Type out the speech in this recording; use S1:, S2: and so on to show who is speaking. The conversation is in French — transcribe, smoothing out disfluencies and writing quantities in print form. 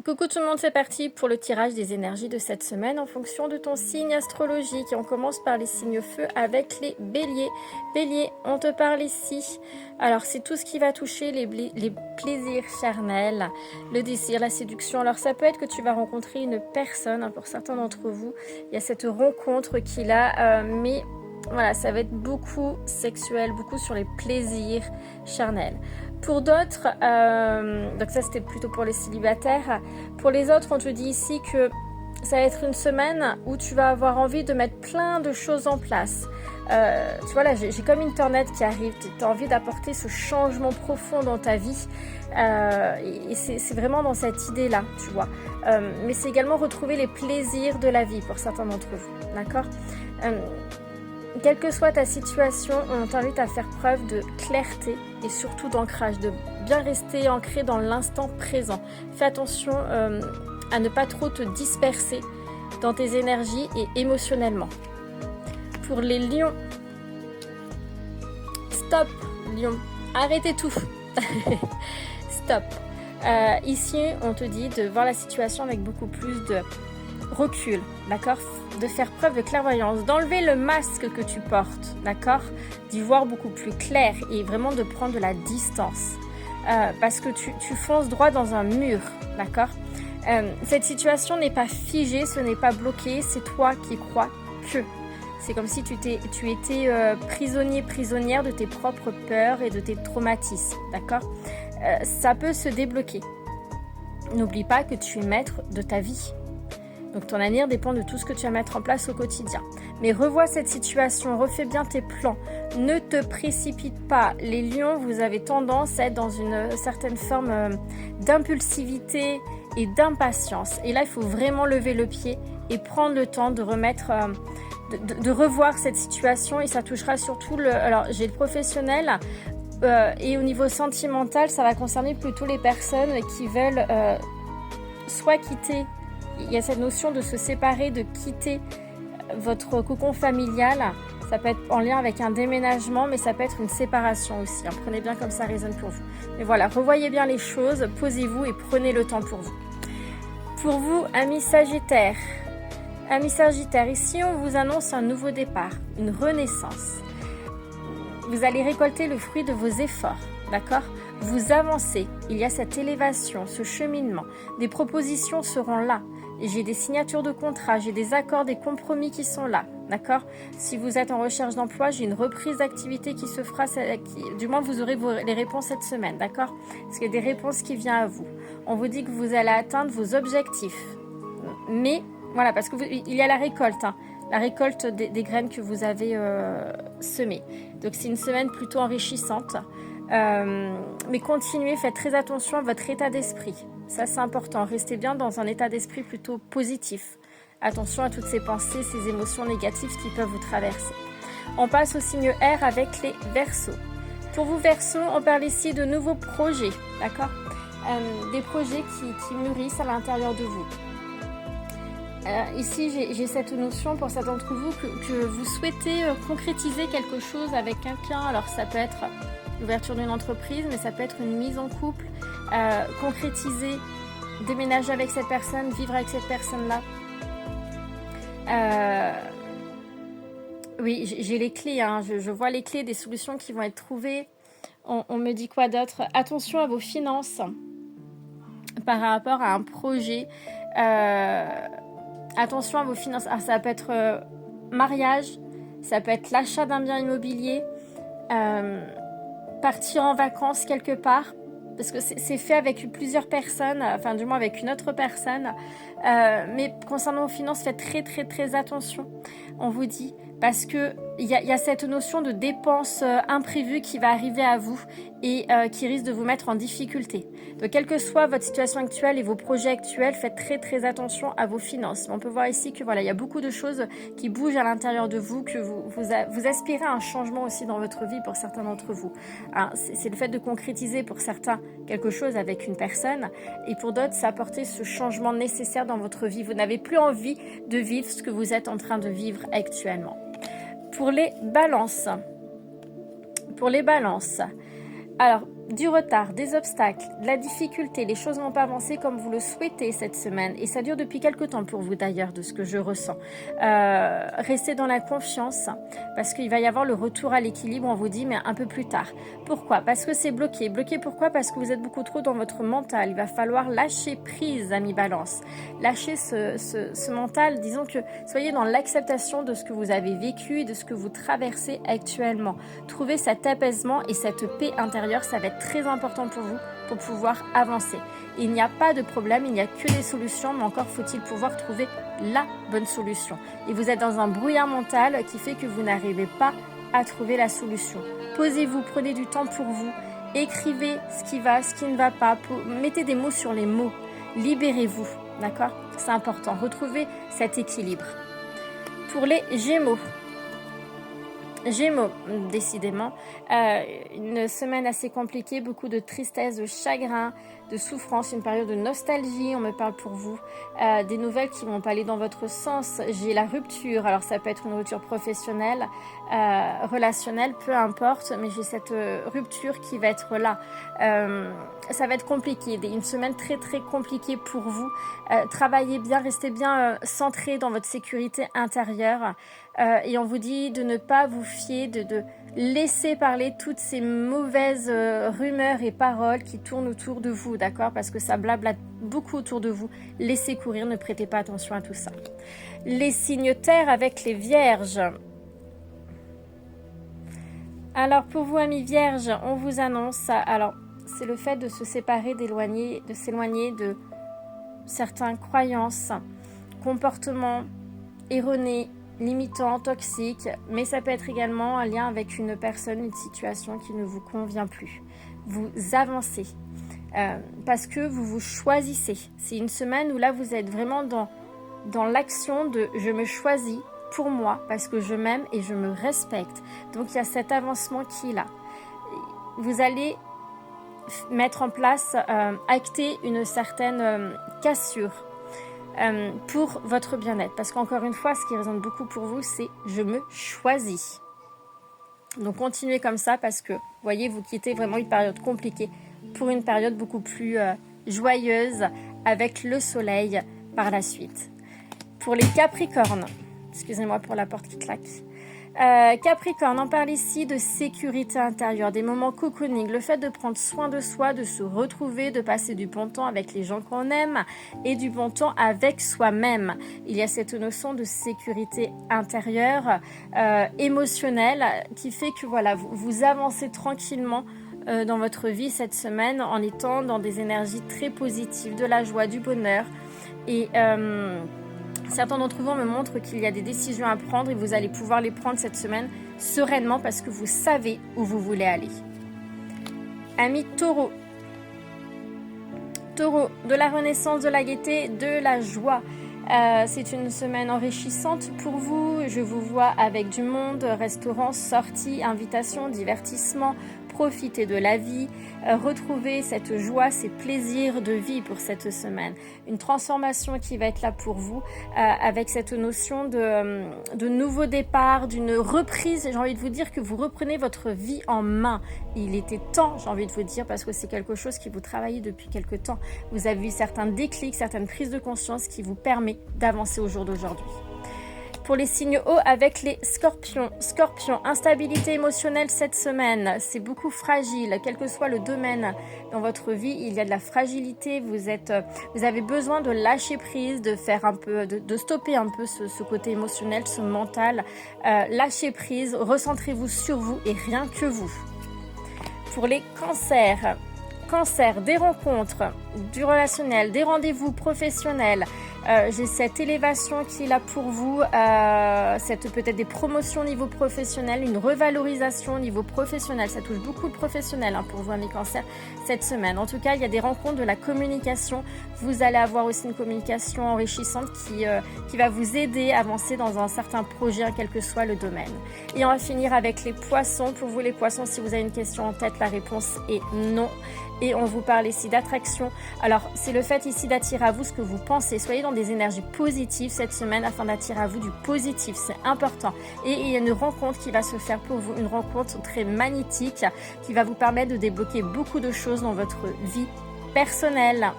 S1: Coucou tout le monde, c'est parti pour le tirage des énergies de cette semaine en fonction de ton signe astrologique. Et on commence par les signes feu avec les béliers. Bélier, on te parle ici. Alors c'est tout ce qui va toucher les plaisirs charnels, le désir, la séduction. Alors ça peut être que tu vas rencontrer une personne, pour certains d'entre vous, il y a cette rencontre qu'il a, mais voilà, ça va être beaucoup sexuel, beaucoup sur les plaisirs charnels. Pour d'autres, donc ça c'était plutôt pour les célibataires, pour les autres on te dit ici que ça va être une semaine où tu vas avoir envie de mettre plein de choses en place. Tu vois là, j'ai comme une tornade qui arrive, tu as envie d'apporter ce changement profond dans ta vie et c'est vraiment dans cette idée-là, tu vois. Mais c'est également retrouver les plaisirs de la vie pour certains d'entre vous, d'accord. Quelle que soit ta situation, on t'invite à faire preuve de clarté et surtout d'ancrage, de bien rester ancré dans l'instant présent. Fais attention à ne pas trop te disperser dans tes énergies et émotionnellement. Pour les lions, stop lion, arrêtez tout. Stop. Ici, on te dit de voir la situation avec beaucoup plus de recul, d'accord, de faire preuve de clairvoyance, d'enlever le masque que tu portes, d'accord, d'y voir beaucoup plus clair et vraiment de prendre de la distance parce que tu fonces droit dans un mur, d'accord. Cette situation n'est pas figée, ce n'est pas bloqué, c'est toi qui crois que. C'est comme si tu étais prisonnière de tes propres peurs et de tes traumatismes, d'accord. Ça peut se débloquer. N'oublie pas que tu es maître de ta vie. Donc ton avenir dépend de tout ce que tu vas mettre en place au quotidien. Mais revois cette situation, refais bien tes plans. Ne te précipite pas. Les lions, vous avez tendance à être dans une certaine forme d'impulsivité et d'impatience. Et là, il faut vraiment lever le pied et prendre le temps de remettre, de revoir cette situation. Et ça touchera surtout alors j'ai le professionnel et au niveau sentimental, ça va concerner plutôt les personnes qui veulent soit quitter. Il y a cette notion de se séparer, de quitter votre cocon familial. Ça peut être en lien avec un déménagement, mais ça peut être une séparation aussi. Prenez bien comme ça résonne pour vous. Mais voilà, revoyez bien les choses, posez-vous et prenez le temps pour vous. Pour vous, amis Sagittaires. Amis Sagittaires, ici on vous annonce un nouveau départ, une renaissance. Vous allez récolter le fruit de vos efforts, d'accord ? Vous avancez, il y a cette élévation, ce cheminement. Des propositions seront là. J'ai des signatures de contrats, j'ai des accords, des compromis qui sont là, d'accord. Si vous êtes en recherche d'emploi, j'ai une reprise d'activité qui se fera, du moins vous aurez les réponses cette semaine, d'accord. Parce qu'il y a des réponses qui viennent à vous. On vous dit que vous allez atteindre vos objectifs. Mais, voilà, parce qu'il y a la récolte, la récolte des graines que vous avez semées. Donc c'est une semaine plutôt enrichissante. Mais continuez, faites très attention à votre état d'esprit. Ça c'est important, restez bien dans un état d'esprit plutôt positif. Attention à toutes ces pensées, ces émotions négatives qui peuvent vous traverser. On passe au signe R avec les Verseaux. Pour vous Verseaux, on parle ici de nouveaux projets, d'accord, des projets qui mûrissent à l'intérieur de vous. Ici j'ai cette notion pour certains d'entre vous que vous souhaitez concrétiser quelque chose avec quelqu'un. Alors ça peut être l'ouverture d'une entreprise, mais ça peut être une mise en couple, concrétiser, déménager avec cette personne, vivre avec cette personne-là. Oui, j'ai les clés, je vois les clés des solutions qui vont être trouvées. On me dit quoi d'autre ? Attention à vos finances par rapport à un projet. Attention à vos finances. Alors, ça peut être mariage, ça peut être l'achat d'un bien immobilier, partir en vacances quelque part, parce que c'est fait avec plusieurs personnes, enfin du moins avec une autre personne. Mais concernant vos finances, faites très très très attention. On vous dit, parce que il y a cette notion de dépenses imprévues qui va arriver à vous et qui risque de vous mettre en difficulté. Donc quelle que soit votre situation actuelle et vos projets actuels, faites très très attention à vos finances. On peut voir ici que voilà, il y a beaucoup de choses qui bougent à l'intérieur de vous, que vous aspirez à un changement aussi dans votre vie pour certains d'entre vous. C'est le fait de concrétiser pour certains quelque chose avec une personne et pour d'autres, c'est apporter ce changement nécessaire dans votre vie. Vous n'avez plus envie de vivre ce que vous êtes en train de vivre actuellement. Pour les balances. Alors, du retard, des obstacles, de la difficulté, les choses n'ont pas avancé comme vous le souhaitez cette semaine et ça dure depuis quelque temps pour vous d'ailleurs de ce que je ressens. Restez dans la confiance parce qu'il va y avoir le retour à l'équilibre, on vous dit, mais un peu plus tard. Pourquoi? Parce que c'est bloqué. Bloqué pourquoi? Parce que vous êtes beaucoup trop dans votre mental. Il va falloir lâcher prise, amis Balance. Lâcher ce mental, disons que soyez dans l'acceptation de ce que vous avez vécu et de ce que vous traversez actuellement. Trouvez cet apaisement et cette paix intérieure, ça va être très important pour vous pour pouvoir avancer. Il n'y a pas de problème, il n'y a que des solutions, mais encore faut-il pouvoir trouver la bonne solution. Et vous êtes dans un brouillard mental qui fait que vous n'arrivez pas à trouver la solution. Posez-vous, prenez du temps pour vous, écrivez ce qui va, ce qui ne va pas, mettez des mots sur les mots, libérez-vous, d'accord? C'est important, retrouvez cet équilibre. Pour les Gémeaux, décidément, une semaine assez compliquée, beaucoup de tristesse, de chagrin, de souffrance, une période de nostalgie, on me parle pour vous, des nouvelles qui vont pas aller dans votre sens. J'ai la rupture, alors ça peut être une rupture professionnelle, relationnelle, peu importe, mais j'ai cette rupture qui va être là. Ça va être compliqué, une semaine très très compliquée pour vous. Travaillez bien, restez bien centré dans votre sécurité intérieure. Et on vous dit de ne pas vous fier, de laisser parler toutes ces mauvaises rumeurs et paroles qui tournent autour de vous, d'accord? Parce que ça blablate beaucoup autour de vous. Laissez courir, ne prêtez pas attention à tout ça. Les signes terre avec les vierges. Alors pour vous, amis vierges, on vous annonce, alors c'est le fait de se séparer, de s'éloigner de certaines croyances, comportements erronés, limitants, toxiques, mais ça peut être également un lien avec une personne, une situation qui ne vous convient plus. Vous avancez parce que vous vous choisissez. C'est une semaine où là vous êtes vraiment dans l'action de je me choisis pour moi parce que je m'aime et je me respecte. Donc il y a cet avancement qui est là. Vous allez mettre en place, acter une certaine cassure pour votre bien-être. Parce qu'encore une fois, ce qui résonne beaucoup pour vous, c'est « je me choisis ». Donc continuez comme ça parce que, voyez, vous quittez vraiment une période compliquée pour une période beaucoup plus joyeuse avec le soleil par la suite. Pour les Capricornes, excusez-moi pour la porte qui claque. Capricorne, on parle ici de sécurité intérieure, des moments cocooning, le fait de prendre soin de soi, de se retrouver, de passer du bon temps avec les gens qu'on aime et du bon temps avec soi-même. Il y a cette notion de sécurité intérieure, émotionnelle, qui fait que voilà, vous avancez tranquillement dans votre vie cette semaine en étant dans des énergies très positives, de la joie, du bonheur et certains d'entre vous me montrent qu'il y a des décisions à prendre et vous allez pouvoir les prendre cette semaine sereinement parce que vous savez où vous voulez aller. Amis Taureau. Taureau, de la renaissance, de la gaieté, de la joie. C'est une semaine enrichissante pour vous. Je vous vois avec du monde, restaurants, sorties, invitations, divertissements. Profitez de la vie, retrouvez cette joie, ces plaisirs de vie pour cette semaine. Une transformation qui va être là pour vous avec cette notion de nouveau départ, d'une reprise. J'ai envie de vous dire que vous reprenez votre vie en main. Il était temps, j'ai envie de vous dire, parce que c'est quelque chose qui vous travaillez depuis quelque temps. Vous avez eu certains déclics, certaines prises de conscience qui vous permettent d'avancer au jour d'aujourd'hui. Pour les signes hauts avec les scorpions. Scorpion, instabilité émotionnelle cette semaine. C'est beaucoup fragile, quel que soit le domaine dans votre vie. Il y a de la fragilité. Vous avez besoin de lâcher prise, de faire un peu, de stopper un peu ce côté émotionnel, ce mental. Lâchez prise, recentrez-vous sur vous et rien que vous. Pour les cancers. Cancer, des rencontres, du relationnel, des rendez-vous professionnels. J'ai cette élévation qui est là pour vous, peut-être des promotions au niveau professionnel, une revalorisation au niveau professionnel. Ça touche beaucoup de professionnels pour vous, amis Cancer, cette semaine. En tout cas, il y a des rencontres, de la communication. Vous allez avoir aussi une communication enrichissante qui va vous aider à avancer dans un certain projet, quel que soit le domaine. Et on va finir avec les poissons. Pour vous, les poissons, si vous avez une question en tête, la réponse est non. Et on vous parle ici d'attraction. Alors, c'est le fait ici d'attirer à vous ce que vous pensez. Soyez dans des énergies positives cette semaine afin d'attirer à vous du positif. C'est important. Et il y a une rencontre qui va se faire pour vous. Une rencontre très magnétique qui va vous permettre de débloquer beaucoup de choses dans votre vie personnelle.